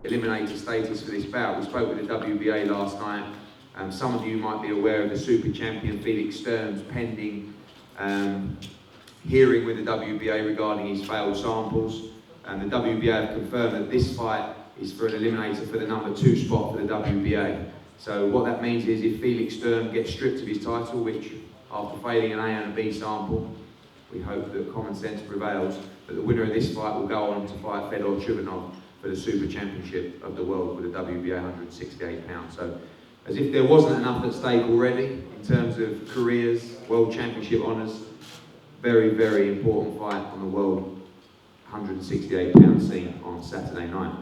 eliminator status for this bout. We spoke with the WBA last night. Some of you might be aware of the super champion Felix Sturm's pending hearing with the WBA regarding his failed samples. And the WBA have confirmed that this fight is for an eliminator for the #2 spot for the WBA. So what that means is if Felix Sturm gets stripped of his title, which after failing an A and a B sample, we hope that common sense prevails, but the winner of this fight will go on to fight Fedor Chubanov for the Super Championship of the world with the WBA 168 pounds. So, as if there wasn't enough at stake already in terms of careers, World Championship honours, very, very important fight on the world 168 pound scene on Saturday night.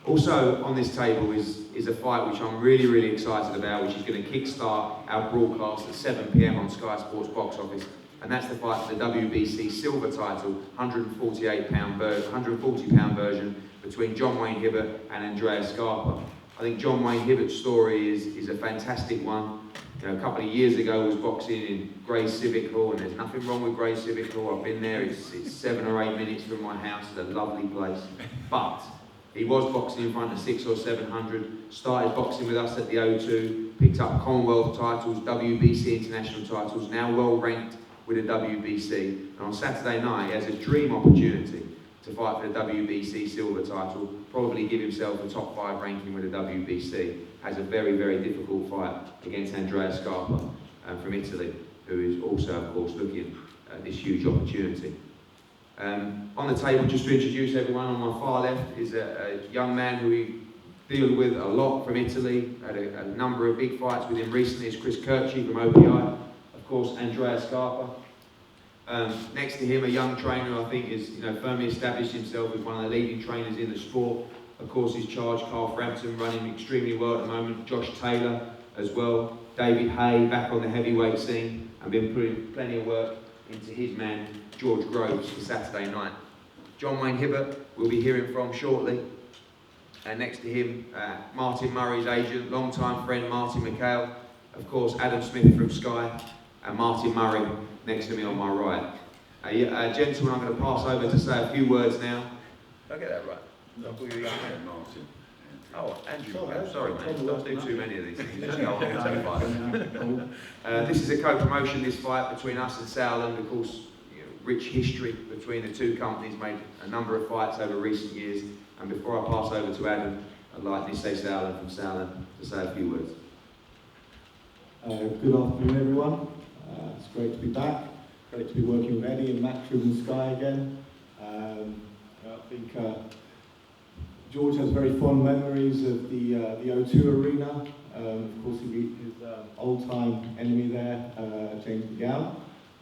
Also on this table is a fight which I'm really, really excited about, which is going to kickstart our broadcast at 7 PM on Sky Sports Box Office. And that's the fight for the WBC silver title, 140 pound version between John Wayne Hibbert and Andreas Scarpa. I think John Wayne Hibbert's story is a fantastic one. You know, a couple of years ago I was boxing in Grey Civic Hall, and there's nothing wrong with Grey Civic Hall. I've been there, it's 7 or 8 minutes from my house, it's a lovely place. But he was boxing in front of 600 or 700, started boxing with us at the O2, picked up Commonwealth titles, WBC international titles, now well ranked with the WBC. And on Saturday night, he has a dream opportunity to fight for the WBC silver title, probably give himself a top 5 ranking with the WBC. Has a very, very difficult fight against Andreas Scarpa from Italy, who is also, of course, looking at this huge opportunity. On the table, just to introduce everyone, on my far left is a young man who we deal with a lot from Italy, had a number of big fights with him recently, is Chris Kirchi from OPI, of course, Andreas Scarpa. Next to him, a young trainer who I think is firmly established himself as one of the leading trainers in the sport. Of course, his charge, Carl Frampton, running extremely well at the moment. Josh Taylor as well. David Hay back on the heavyweight scene and been putting plenty of work into his man, George Groves, for Saturday night. John Wayne Hibbert we'll be hearing from shortly. And next to him, Martin Murray's agent, long-time friend Martin McHale. Of course, Adam Smith from Sky, and Martin Murray next to me on my right. Gentlemen, I'm going to pass over to say a few words now. Did I get that right? Martin. Oh, Andrew. Oh, sorry, mate. Don't do too many of these things. Just go on and take This is a co-promotion, this fight between us and Sauerland. Of course, rich history between the two companies, made a number of fights over recent years. And before I pass over to Adam, I'd like NISSE Sauerland from Sauerland to say a few words. Good afternoon, everyone. It's great to be back. Great to be working with Eddie and Matt from Sky again. I think George has very fond memories of the O2 Arena. Of course, he beat his old-time enemy there, James McGowan.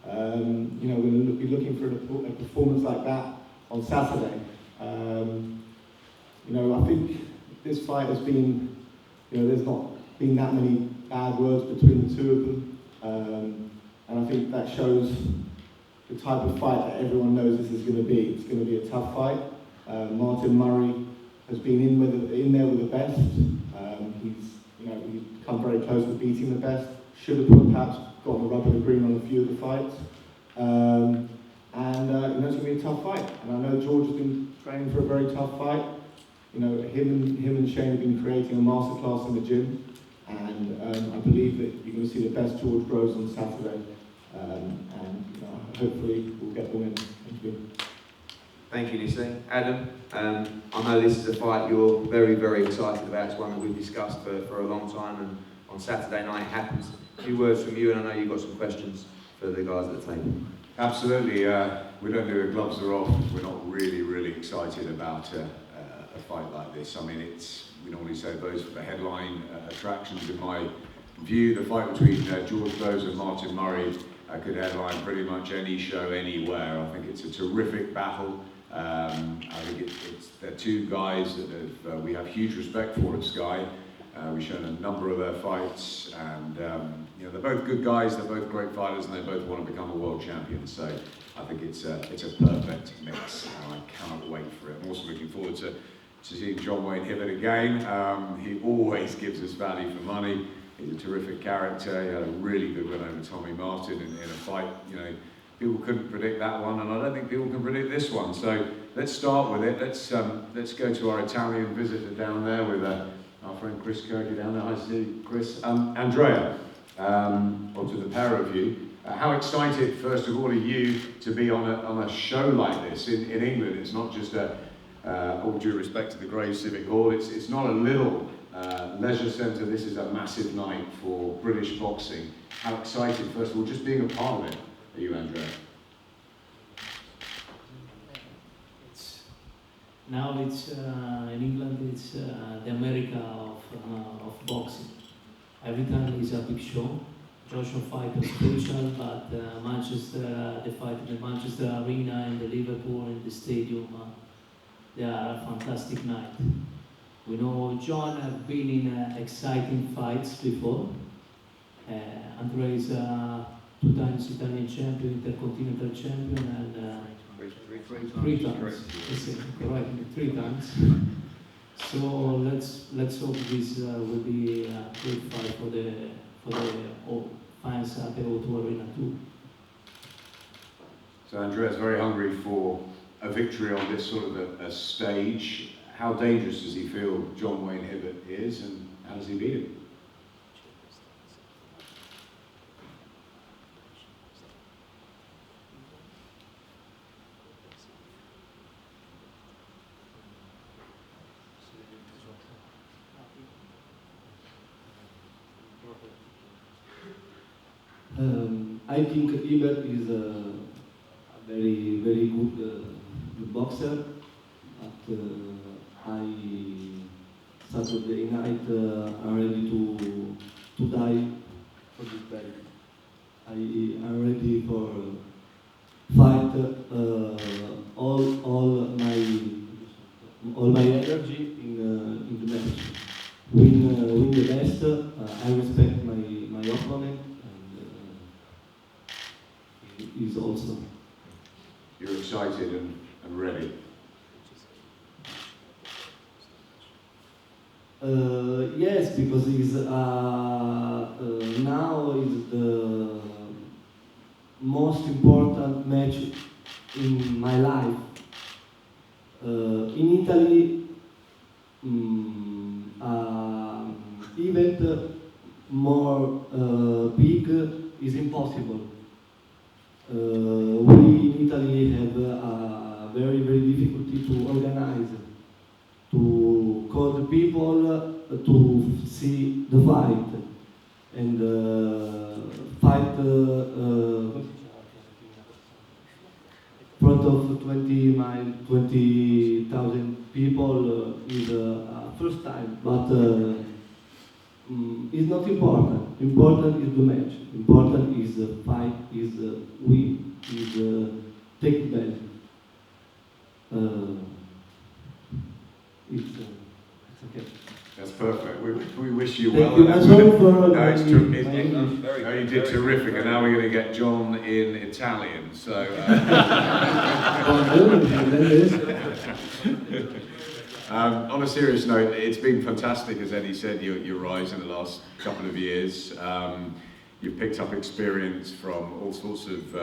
We're going to be looking for a performance like that on Saturday. I think this fight has been, there's not been that many bad words between the two of them. And I think that shows the type of fight that everyone knows this is going to be. It's going to be a tough fight. Martin Murray has been in there with the best. He's come very close to beating the best. Should have perhaps gotten the rub of the green on a few of the fights. It's going to be a tough fight. And I know George has been training for a very tough fight. Him and Shane have been creating a masterclass in the gym. And I believe that you're going to see the best George Groves on Saturday. Hopefully we'll get the win. Thank you. Thank you, NISSE. Adam, I know this is a fight you're very, very excited about. It's one that we've discussed for a long time, and on Saturday night it happens. A few words from you, and I know you've got some questions for the guys at the table. Absolutely. We don't do the gloves are off. We're not really, really excited about a fight like this. I mean, we normally say those for the headline attractions. In my view, the fight between George Groves and Martin Murray could headline pretty much any show anywhere. I think it's a terrific battle. I think they're two guys that we have huge respect for at Sky. We've shown a number of their fights, and they're both good guys. They're both great fighters, and they both want to become a world champion. So I think it's a perfect mix, and I cannot wait for it. I'm also looking forward to seeing John Wayne Hibbert again. He always gives us value for money. He's a terrific character. He had a really good win over Tommy Martin in a fight, People couldn't predict that one, and I don't think people can predict this one. So let's start with it. Let's go to our Italian visitor down there with our friend Chris Kirky down there. I see Chris. Andrea, or to the pair of you, how excited, first of all, are you to be on a show like this in England? It's not just all due respect to the Graves Civic Hall, it's not a little leisure centre. This is a massive night for British boxing. How excited, first of all, just being a part of it, are you, Andrea? Now it's in England, it's the America of boxing. Every time is a big show. Joshua fight is special, but Manchester, the fight in the Manchester Arena and the Liverpool and the stadium, they are a fantastic night. We know John have been in exciting fights before. Andrea is 2 times Italian champion, intercontinental champion, and three times. Correct, 3 times. So let's hope this will be a great fight for the fans at the O2 Arena too. So Andrea's very hungry for a victory on this sort of a stage. How dangerous does he feel John Wayne Hibbert is, and how does he beat him? I think Hibbert is a very, very good boxer, but Saturday night I'm ready to die for this belt. I'm ready for fight all my energy in the match. Win the best. I respect my opponent. Is also. You're excited and ready. Yes, because it's, now is the most important match in my life. In Italy, event more big is impossible. We in Italy have a very, very difficulty to organize, to call the people to see the fight, and fight front of 20,000 people is first time, but it's not important. Important is the match. Important is the fight, is win, is take belt. It's okay. That's perfect. We wish you Thank well. you. I'm sorry for No, it's my no, you did terrific, and now we're going to get John in Italian. So. On a serious note, it's been fantastic, as Eddie said, your rise in the last couple of years. You've picked up experience from all sorts of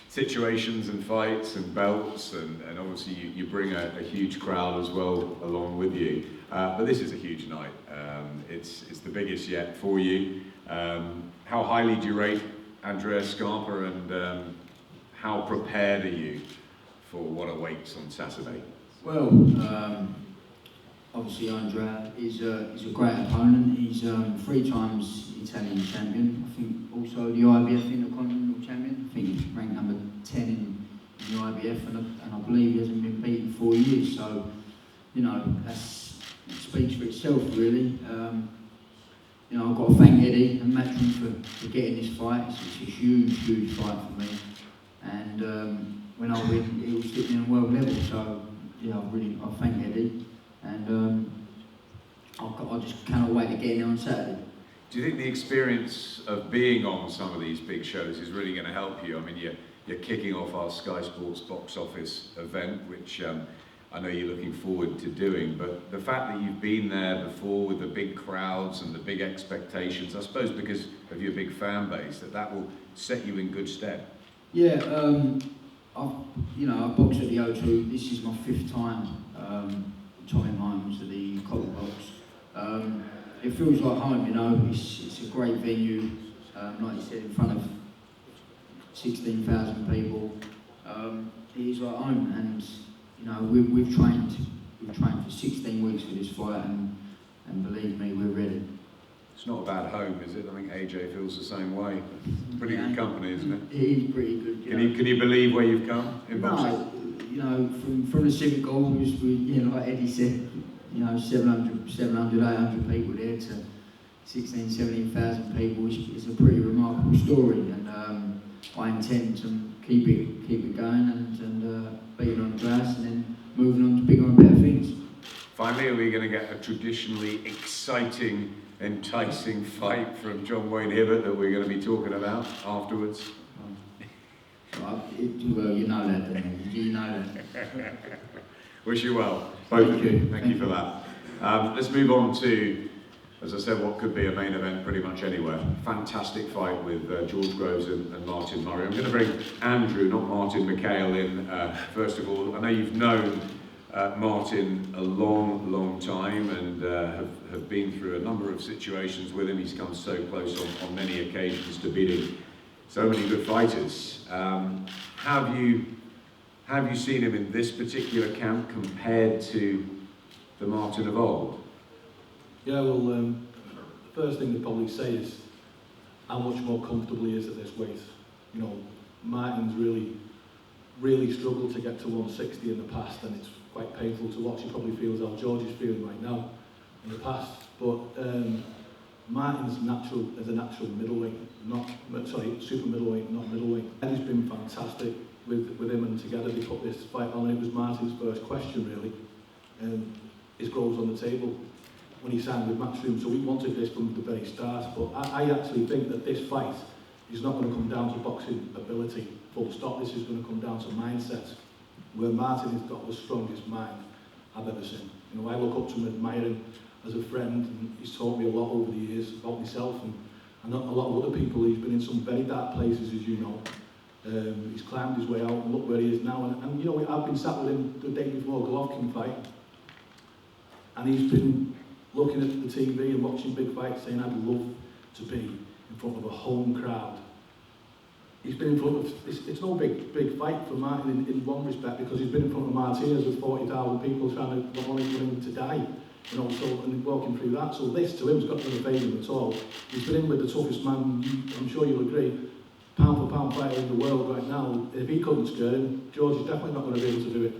situations and fights and belts, and obviously you bring a huge crowd as well along with you. But this is a huge night. It's the biggest yet for you. How highly do you rate Andrea Scarpa, and how prepared are you for what awaits on Saturday? Well, obviously Andrea is a great opponent. He's 3 times Italian champion. I think also the IBF Intercontinental champion. I think he's ranked number 10 in the IBF, and I believe he hasn't been beaten 4 years. So, you know, it speaks for itself, really. You know, I've got to thank Eddie and Matchroom for getting this fight. It's a huge, huge fight for me. And when I win, it will sit me on a world level. So, you know, I thank Eddie. And I just cannot wait to get in there on Saturday. Do you think the experience of being on some of these big shows is really going to help you? I mean, you're kicking off our Sky Sports box office event, which I know you're looking forward to doing, but the fact that you've been there before with the big crowds and the big expectations, I suppose because of your big fan base, that will set you in good stead. Yeah, I boxed at the O2. This is my 5th time tying irons at the Copper Box. It feels like home, you know. It's a great venue, like you said, in front of 16,000 people. It is like home, and you know we've trained for 16 weeks for this fight, and believe me, we're ready. It's not a bad home, is it? I think AJ feels the same way. Pretty good company, isn't it? It is pretty good. Can you believe where you've come in boxing? No, you know, from the Civic Goals, like Eddie said, you know, 700, 800 people there to 16, 17,000 people. It's a pretty remarkable story, and I intend to keep it going and beating on the grass, and then moving on to bigger and better things. Finally, are we going to get a traditionally exciting, enticing fight from John Wayne Hibbert that we're going to be talking about afterwards? Well, you know that, don't you? You know that. Wish you well, both of you. Thank you for that. Let's move on to, as I said, what could be a main event pretty much anywhere. Fantastic fight with George Groves and Martin Murray. I'm going to bring Andrew, not Martin McHale, in first of all. I know you've known Martin a long time and have been through a number of situations with him. He's come so close on many occasions to beating so many good fighters. Have you seen him in this particular camp compared to the Martin of old? Yeah, well, the first thing to probably say is how much more comfortable he is at this weight. You know, Martin's really struggled to get to 160 in the past, and it's quite painful to watch. He probably feels how George is feeling right now in the past. But Martin's is a natural middleweight, super middleweight, not middleweight. And he's been fantastic with him, and together they put this fight on. It was Martin's first question, really. His Groves on the table when he signed with Matchroom, so we wanted this from the very start. But I actually think that this fight is not going to come down to boxing ability, full stop. This is going to come down to mindset, where Martin has got the strongest mind I've ever seen. You know, I look up to him, admire him as a friend, and he's taught me a lot over the years about myself and a lot of other people. He's been in some very dark places, as you know. He's climbed his way out, and look where he is now. And you know, I've been sat with him the day before the Golovkin fight, and he's been looking at the TV and watching big fights, saying, I'd love to be in front of a home crowd. He's been in front of, it's no big fight for Martin in one respect, because he's been in front of Martinez with 40,000 people trying to want him to die, you know, so, and walking through that. So this to him's got no favour at all. He's been in with the toughest man, I'm sure you'll agree, pound for pound fighter in the world right now. If he couldn't scare him, George is definitely not going to be able to do it.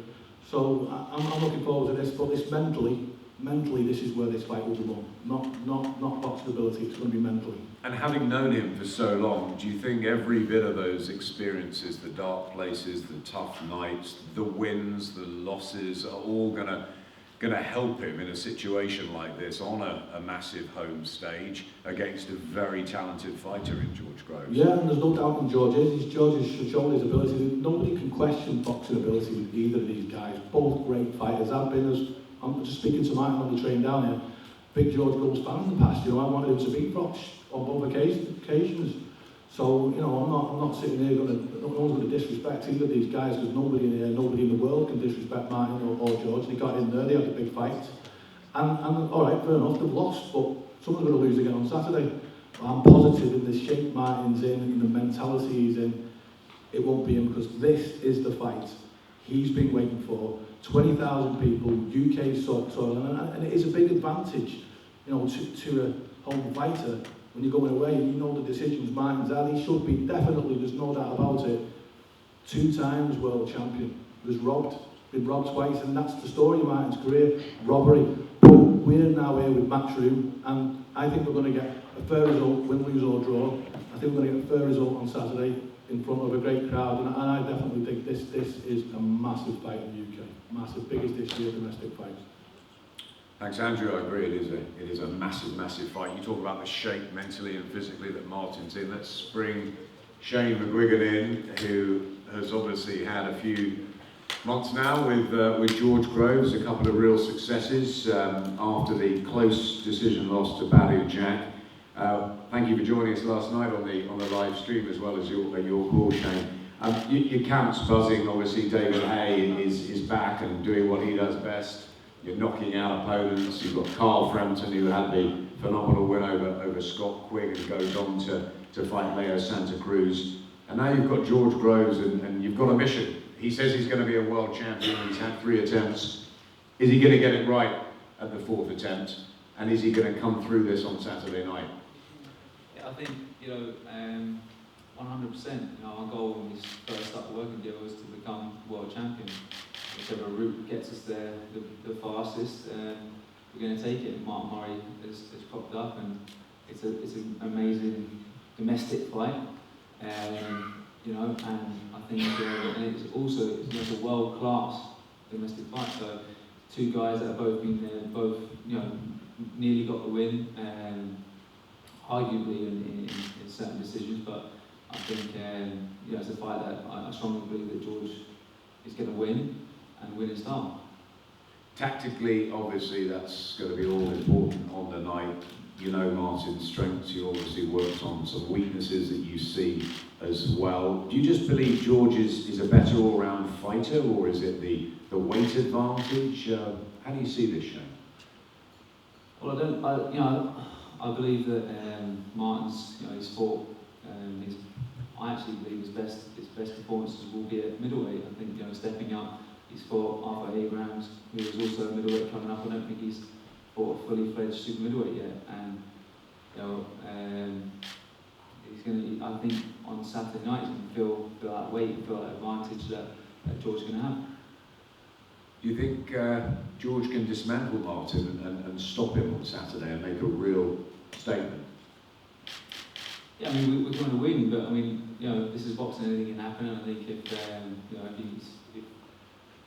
So I'm looking forward to this, but this mentally, this is where this fight will be won. Not boxing ability, it's going to be mentally. And having known him for so long, do you think every bit of those experiences, the dark places, the tough nights, the wins, the losses, are all going to help him in a situation like this on a massive home stage against a very talented fighter in George Groves? Yeah, and there's no doubt in George has shown his ability. Nobody can question boxing ability with either of these guys. Both great fighters. I'm just speaking to Martin on the train down here. Big George Groves fan in the past. You know, I wanted him to beat Broch on both occasions. So, you know, I'm not sitting here no one's going to disrespect either of these guys, because nobody in the world can disrespect Martin or George. They got in there, they had a big fight. And all right, fair enough, they've lost, but someone's going to lose again on Saturday. I'm positive in the shape Martin's in the mentality he's in, it won't be him, because this is the fight he's been waiting for. 20,000 people, UK soil, and it is a big advantage, you know, to a home fighter. When you're going away, and you know the decisions Martin's had, he should be definitely, there's no doubt about it, 2 times world champion. Been robbed twice, and that's the story of Martin's career, robbery. But we're now here with Matchroom, and I think we're going to get a fair result, win, lose or draw. I think we're going to get a fair result on Saturday in front of a great crowd, and I definitely think this is a massive fight in the UK. Massive, biggest this year domestic fights. Thanks, Andrew. I agree. It is a massive fight. You talk about the shape mentally and physically that Martin's in. Let's bring Shane McGuigan in, who has obviously had a few months now with George Groves, a couple of real successes after the close decision loss to Badou Jack. Thank you for joining us last night on the live stream, as well as your call, Shane. Your camp's buzzing, obviously David Hay is back and doing what he does best. You're knocking out opponents. You've got Carl Frampton, who had the phenomenal win over Scott Quigg and goes on to fight Leo Santa Cruz. And now you've got George Groves and you've got a mission. He says he's going to be a world champion. He's had 3 attempts. Is he going to get it right at the 4th attempt? And is he going to come through this on Saturday night? Yeah, I think, 100%. Our goal when we first started working together was to become world champion. Whichever route gets us there the fastest, we're going to take it. And Mark Murray has popped up, and it's an amazing domestic fight. And I think and it's also a world-class domestic fight. So 2 guys that have both been there, both nearly got the win, arguably in certain decisions. But I think it's a fight that I strongly believe that George is going to win and win in style. Tactically, obviously, that's going to be all important on the night. You know Martin's strengths. You obviously worked on some weaknesses that you see as well. Do you just believe George is a better all-round fighter, or is it the weight advantage? How do you see this, Shane? Well, I believe that Martin's, he's fought. I actually believe his best performances will be at middleweight. I think, stepping up, he's fought Arthur Abrams, who is also a middleweight coming up. I don't think he's fought a fully fledged super middleweight yet, and he's going to. I think on Saturday night he's going to feel that weight, feel that advantage that George's going to have. Do you think George can dismantle Martin and stop him on Saturday and make a real statement? Yeah, I mean, we're going to win, but I mean, this is boxing, anything can happen. And I think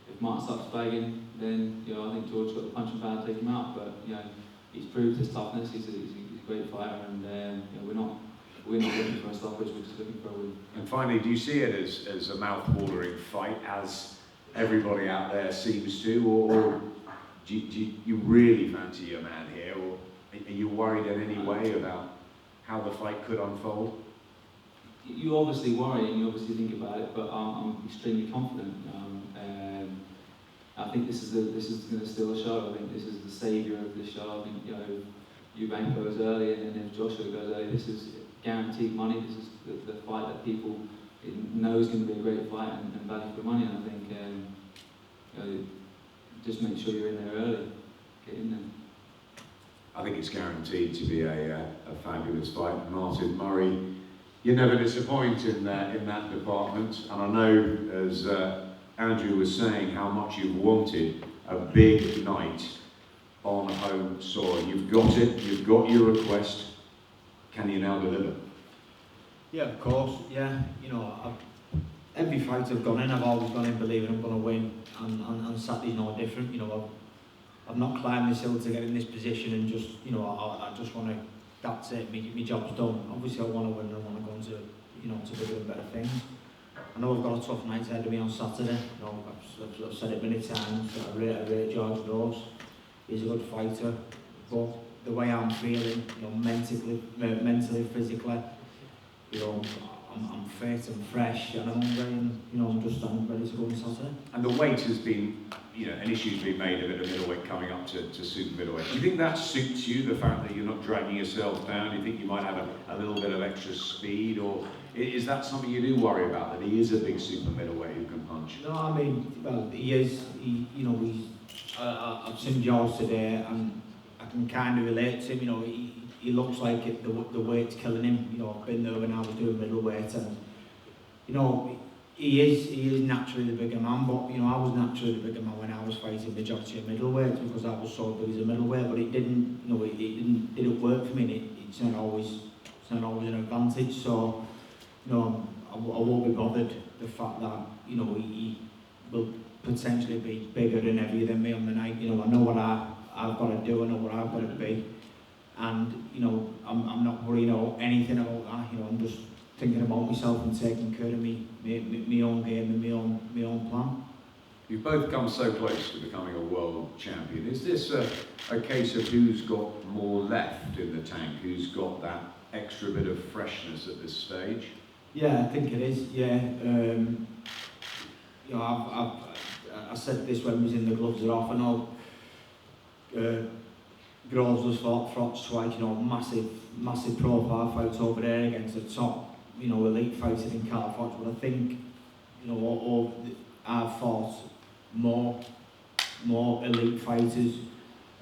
if Martin starts flagging, then I think George's got the punching power to take him out. But he's proved his toughness. He's a great fighter, and we're not looking for a stoppage. We're just looking for a win. And finally, do you see it as a mouth-watering fight, as everybody out there seems to, or do you really fancy your man here, or are you worried in any way about how the fight could unfold? You obviously worry and you obviously think about it, but I'm extremely confident. I think this is going to steal the show. I think this is the saviour of the show. I think if Eubank goes early and then if Joshua goes early, this is guaranteed money. This is the fight that people know is going to be a great fight and value for money. And I think just make sure you're in there early. Get in there. I think it's guaranteed to be a fabulous fight. Martin Murray, you never disappoint in that department. And I know, as Andrew was saying, how much you've wanted a big night on home soil. You've got it, you've got your request. Can you now deliver? Yeah, of course. Yeah, every fight I've gone in, I've always gone in believing I'm going to win, and Saturday's no different. I've not climbed this hill to get in this position and just, I just want to, that's it, my job's done. Obviously I want to win and I want to go into, to bigger and better things. I know I've got a tough night ahead of me on Saturday. I've said it many times, I rate George Groves. He's a good fighter, but the way I'm feeling, mentally, physically, I'm fit and fresh and I'm hungry, and I'm ready to go on Saturday. And the weight has been, an issue's been made of it, a middleweight coming up to super middleweight. Do you think that suits you, the fact that you're not dragging yourself down? Do you think you might have a little bit of extra speed, or is that something you do worry about, that he is a big super middleweight who can punch? No, I mean, well, he is. I've seen George today, and I can kind of relate to him. He looks like the weight's killing him. I've been there when I was doing middleweight, and he is naturally the bigger man. But I was naturally the bigger man when I was fighting majority of middleweight, because I was so big as a middleweight. But it didn't work for me. It's not always an advantage. So I won't be bothered the fact that he will potentially be bigger and heavier than me on the night. I know what I've got to do. I know what I've got to be. And I'm not worrying about anything about that. I'm just thinking about myself and taking care of my own game and my own plan. You've both come so close to becoming a world champion. Is this a case of who's got more left in the tank? Who's got that extra bit of freshness at this stage? Yeah, I think it is. Yeah, you know, I said this when we was in the gloves are off. I know Groves was fought twice. You know, massive profile fights over there against the top, you know, elite fighter in California. But I think, you know, I've fought more elite fighters.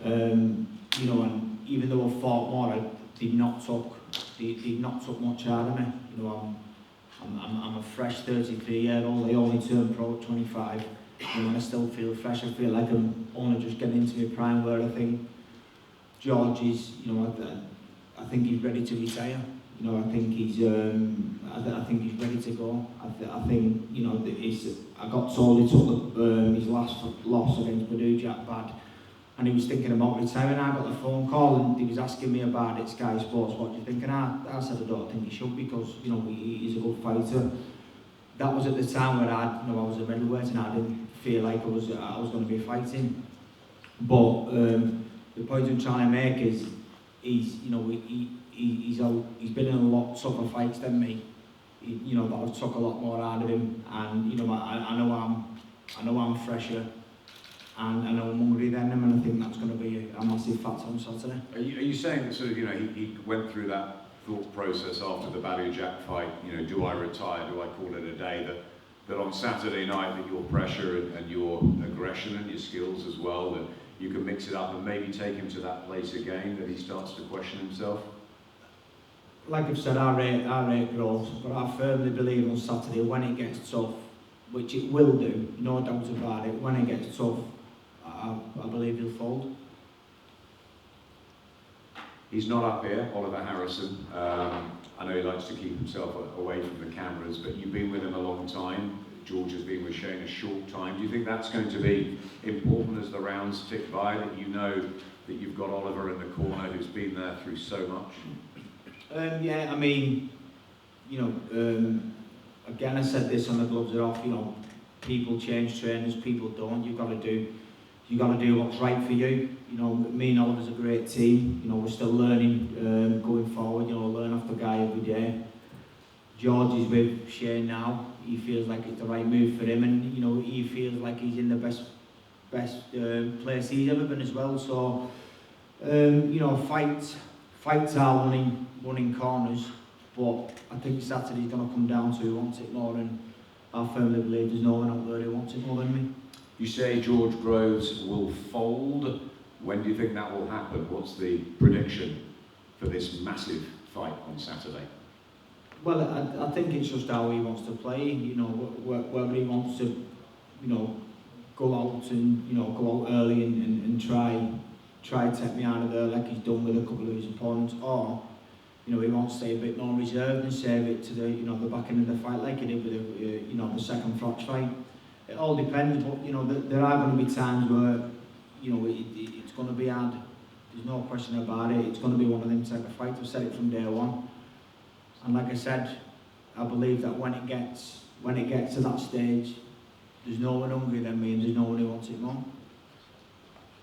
You know, and even though I fought more, they not took much out of me. You know, I'm a fresh 33-year-old. I only turned pro at 25. You know, and I still feel fresh. I feel like I'm only just getting into my prime. Where I think George is, you know, I think he's ready to retire. You know, I think he's ready to go. I think, you know, I got told he took his last loss against Badujak bad, and he was thinking about retiring. I got the phone call and he was asking me about it, Sky Sports, what do you think? And I said I don't think he should, because, you know, he's a good fighter. That was at the time where I was a middleweight and I didn't feel like I was going to be fighting. But the point I'm trying to make is, he's been in a lot tougher fights than me. You know, that I've took a lot more out of him, and you know, I know I'm fresher, and I know I'm hungry than him, and I think that's going to be a massive factor on Saturday. Are you saying that sort of, you know, he went through that thought process after the Badujak fight, you know, do I retire, do I call it a day, that on Saturday night that your pressure and your aggression and your skills as well, that you can mix it up and maybe take him to that place again, that he starts to question himself? Like I've said, I rate Groves, but I firmly believe on Saturday, when it gets tough, which it will do, no doubt about it, when it gets tough, I believe he'll fold. He's not up here, Oliver Harrison. I know he likes to keep himself away from the cameras, but you've been with him a long time. George has been with Shane a short time. Do you think that's going to be important as the rounds tick by, that you know that you've got Oliver in the corner who's been there through so much? Yeah, I mean, you know, again, I said this on the gloves are off. You know, people change trainers, people don't. You've got to do what's right for you. You know, me and Oliver's a great team. You know, we're still learning going forward. You know, learn off the guy every day. George is with Shane now. He feels like it's the right move for him, and you know, he feels like he's in the best place he's ever been as well. So, you know, fights are running corners, but I think Saturday's going to come down to who wants it more, and I firmly believe there's no one out there who wants it more than me. You say George Groves will fold. When do you think that will happen? What's the prediction for this massive fight on Saturday? Well, I think it's just how he wants to play. You know, whether he wants to, you know, go out early and try to take me out of there like he's done with a couple of his opponents, or you know, he wants to stay a bit more reserved and save it to the the back end of the fight like he did with the second Froch fight. It all depends, but you know, there are going to be times where you know it's going to be hard. There's no question about it. It's going to be one of them type of fights. I've said it from day one, and like I said, I believe that when it gets to that stage, there's no one hungrier than me, and there's no one who wants it more.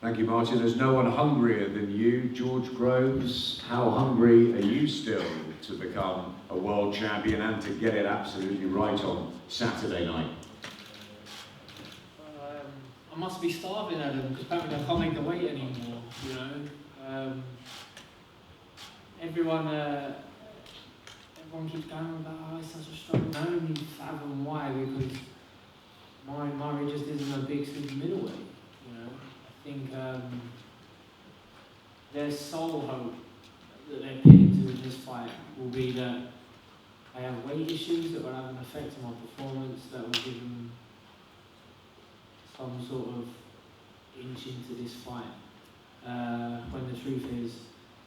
Thank you, Martin. There's no one hungrier than you, George Groves. How hungry are you still to become a world champion and to get it absolutely right on Saturday night? I must be starving, Adam, because apparently I can't make the weight anymore, you know. Everyone keeps going about, oh, it's such a struggle. I only fathom why, because my weight just isn't a big super middleweight, you know. I think their sole hope that they're pinning to in this fight will be that I have weight issues that will have an effect on my performance, that will give them some sort of inch into this fight. When the truth is,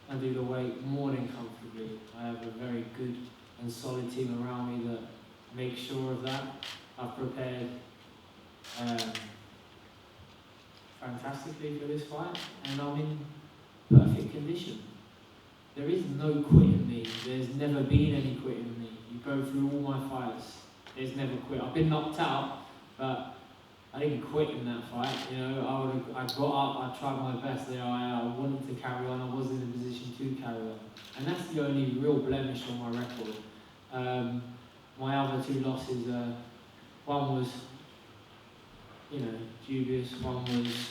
I do the weight more than comfortably. I have a very good and solid team around me that makes sure of that. I've prepared fantastically for this fight, and I'm in perfect condition. There is no quit in me. There's never been any quit in me. You go through all my fights, there's never quit. I've been knocked out, but I didn't quit in that fight. You know, I got up, I tried my best. You know, I wanted to carry on. I was in a position to carry on, and that's the only real blemish on my record. my other two losses, one was, you know, dubious, one was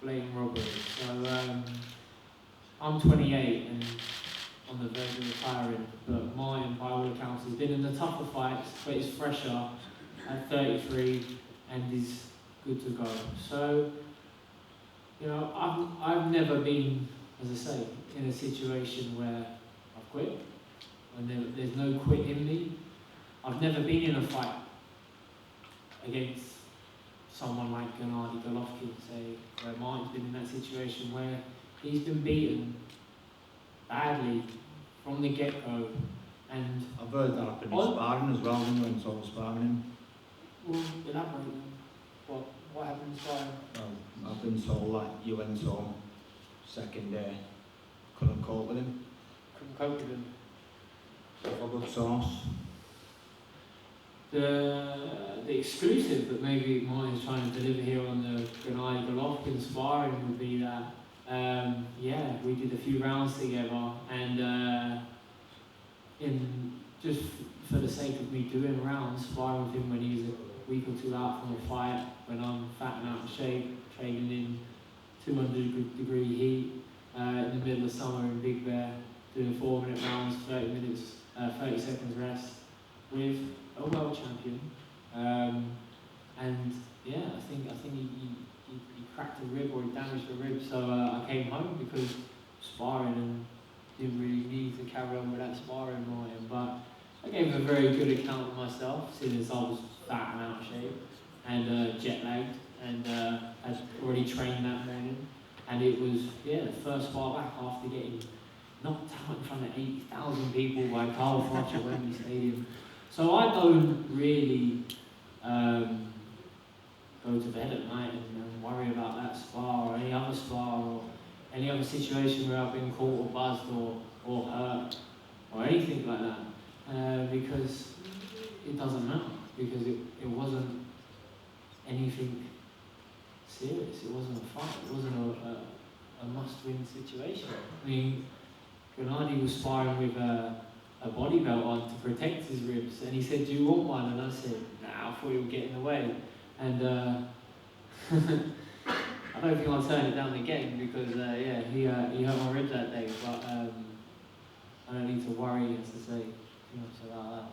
blatant robbery. So I'm 28 and on the verge of retiring, but Martin, by all accounts, has been in the tougher fights, but he's fresher at 33 and is good to go. So, you know, I've never been, as I say, in a situation where I've quit, when there's no quit in me. I've never been in a fight against someone like Gennady Golovkin, say, where Martin's been in that situation where he's been beaten badly from the get-go, and I've heard that happened in sparring as well, when you went on sparring him. well, elaborate on what happened in sparring. Well, I've been told that you went home second day, couldn't cope with him. Couldn't cope with him. For good sauce. The exclusive that maybe Martin's trying to deliver here on the Gennady Golovkin sparring would be that, yeah, we did a few rounds together, and just for the sake of me doing rounds, sparring with him when he's a week or two out from a fight, when I'm fat and out of shape, training in 200-degree heat, in the middle of summer in Big Bear, doing 4-minute rounds, 30 minutes, 30 seconds rest, with a world champion, and yeah, I think he cracked a rib or he damaged a rib, so I came home because sparring and didn't really need to carry on with that sparring Martin, but I gave a very good account of myself since I was fat and out of shape and jet lagged and had already trained that morning, and it was, yeah, the first spar back after getting knocked out in front of 80,000 people by Carl Froch at Wembley Stadium. So I don't really go to bed at night and worry about that spar or any other spar or any other situation where I've been caught or buzzed or hurt or anything like that, because it doesn't matter, because it wasn't anything serious, it wasn't a fight, it wasn't a must-win situation. I mean, Gennady was sparring with a body belt on to protect his ribs, and he said, "Do you want one?" And I said, "Nah, I thought you were getting in the way." And I don't think I'll turn it down again because, yeah, he hurt my ribs that day, but I don't need to worry, as to say, too much about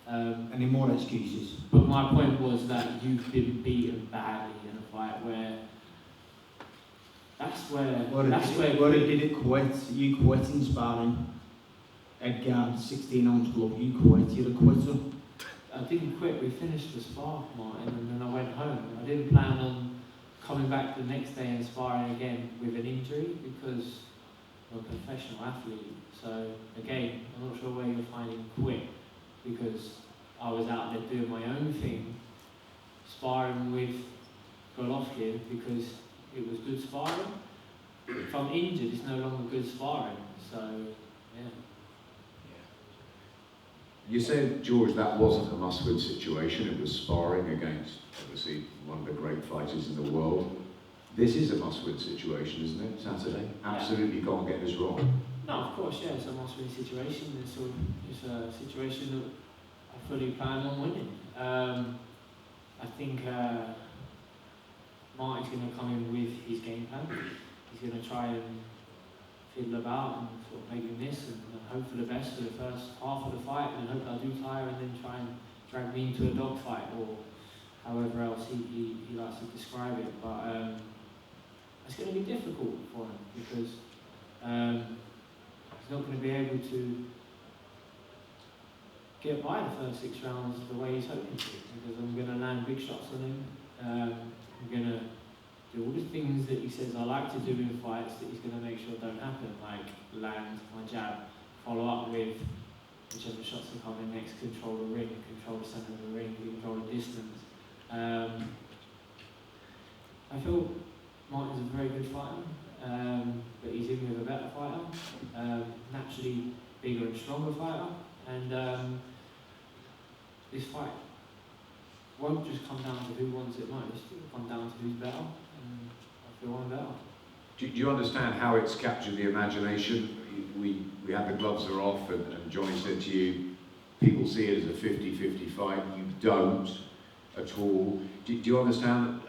that. Any more excuses? But my point was that you've been beaten badly in a fight where Where did it quit? You quit in sparring. Edgar, 16-ounce glove, you quit, you're a quitter. I didn't quit, we finished the spar, Martin, and then I went home. I didn't plan on coming back the next day and sparring again with an injury because I'm a professional athlete. So again, I'm not sure where you're finding quit because I was out there doing my own thing, sparring with Golovkin because it was good sparring. If I'm injured, it's no longer good sparring. So, yeah. You said, George, that wasn't a must-win situation. It was sparring against, obviously, one of the great fighters in the world. This is a must-win situation, isn't it, Saturday? Absolutely can't get this wrong. No, of course, yeah, it's a must-win situation. It's a situation that I fully plan on winning. I think Martin's going to come in with his game plan. He's going to try and fiddle about and sort of make a miss and hope for the best for the first half of the fight and hope I do tire and then try and drag me into a dogfight or however else he likes to describe it. But it's going to be difficult for him because he's not going to be able to get by the first 6 rounds the way he's hoping to, because I'm going to land big shots on him. I'm going to do all the things that he says I like to do in fights that he's going to make sure don't happen, like land my jab, follow up with whichever shots are coming next, control the ring, control the centre of the ring, control the distance. I feel Martin's a very good fighter, but he's in with a better fighter, naturally bigger and stronger fighter, and this fight won't just come down to who wants it most, it'll come down to who's better, and I feel I'm better. Do you understand how it's captured the imagination? We had the gloves are off and Johnny said to you, people see it as a 50-50 fight. You don't at all. Do you understand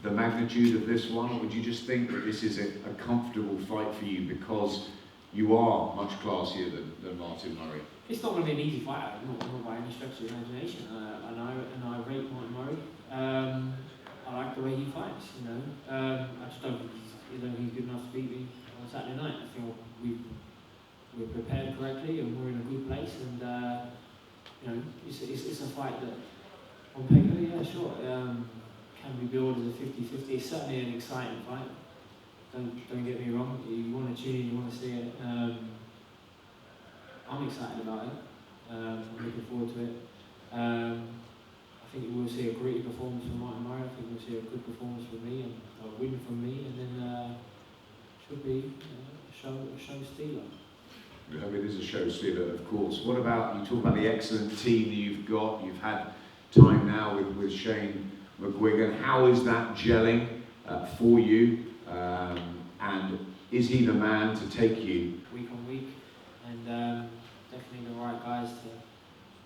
the magnitude of this one, or would you just think that this is a comfortable fight for you because you are much classier than Martin Murray? It's not going to be an easy fight, not by any stretch of the imagination. I rate Martin Murray. I like the way he fights, you know. I just don't think he's good enough to beat me on Saturday night. I think we're prepared correctly and we're in a good place, and you know, it's a fight that on paper, yeah, sure, can be billed as a 50-50. It's certainly an exciting fight. Don't get me wrong. You want to tune in, you want to see it. I'm excited about it. I'm looking forward to it. I think we'll see a great performance from Martin Murray. I think we'll see a good performance from me and a win from me, and then should be a show stealer. I mean, it is a show stealer, of course. What about, you talk about the excellent team that you've got. You've had time now with Shane McGuigan. How is that gelling for you? And is he the man to take you week on week? And definitely the right guys to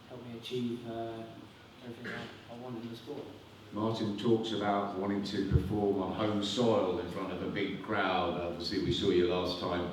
help me achieve everything I want in the sport. Martin talks about wanting to perform on home soil in front of a big crowd. Obviously, we saw you last time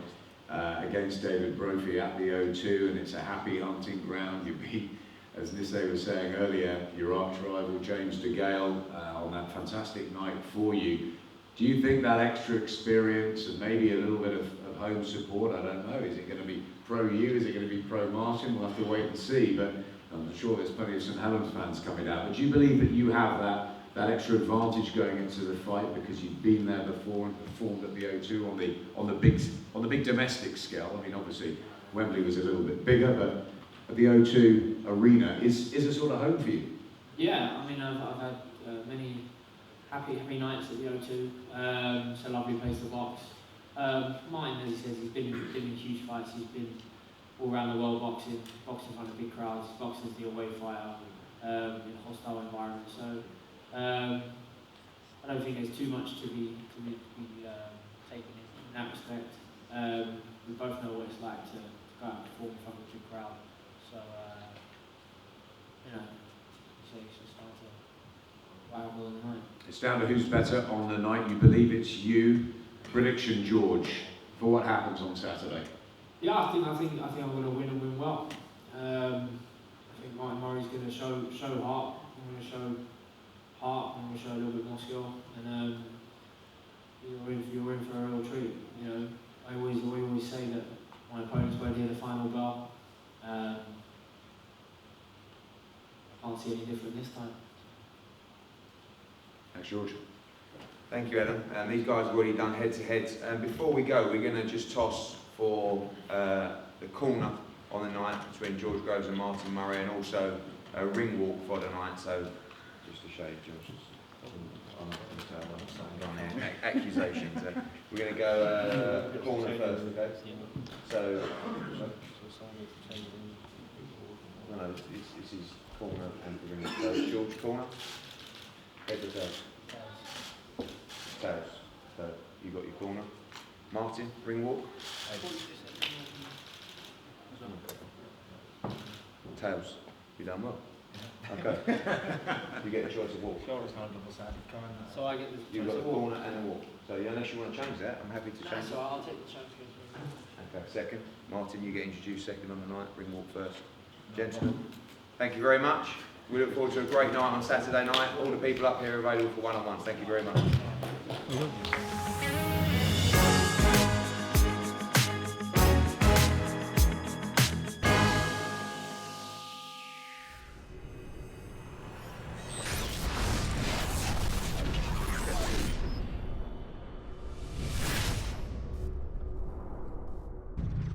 against David Brophy at the O2, and it's a happy hunting ground. You beat, as NISSE was saying earlier, your arch rival James DeGale on that fantastic night for you. Do you think that extra experience and maybe a little bit of home support, I don't know, is it going to be pro you, is it going to be pro Martin? We'll have to wait and see, but I'm sure there's plenty of St Helens fans coming out. But do you believe that you have that extra advantage going into the fight because you've been there before and performed at the O2 on the big domestic scale? I mean, obviously Wembley was a little bit bigger, but at the O2 arena is a sort of home for you. Yeah, I mean, I've had many happy nights at the O2. It's a lovely place to box. Martin, as he says, he's been in huge fights. He's been all around the world boxing in front of big crowds, boxing the away fighter in a hostile environment. So I don't think there's too much to be taken in that respect. We both know what it's like to go out and perform in front of a big crowd. So you know, it's just hard to rival on the night. It's down to who's better on the night. You believe it's you. Prediction, George, for what happens on Saturday? Yeah, I think I'm going to win and win well. I think Martin Murray's going to show heart. I'm going to show heart. I'm going to show a little bit more skill, and you're in for a real treat. You know, I always say that my opponents won't hear the final bell. I can't see any different this time. Thanks, George. Thank you, Adam. These guys have already done head-to-heads. And before we go, we're going to just toss for the corner on the night between George Groves and Martin Murray, and also a ring walk for the night. So, just to show you, George, accusations. We're going to go corner first, okay? So, no, this is corner and the ring. So, George, corner. Head to tails. Tails. So, you got your corner. Martin, ring walk. Tails. You done well. Okay. You get a choice of walk. Sure, it's not a double-sided coin. So I get the You've got the corner and the walk. So unless you want to change that, I'm happy to change So it. I'll take the chance. Okay, second. Martin, you get introduced second on the night. Ring walk first. Gentlemen, thank you very much. We look forward to a great night on Saturday night. All the people up here are available for one-on-ones. Thank you very much.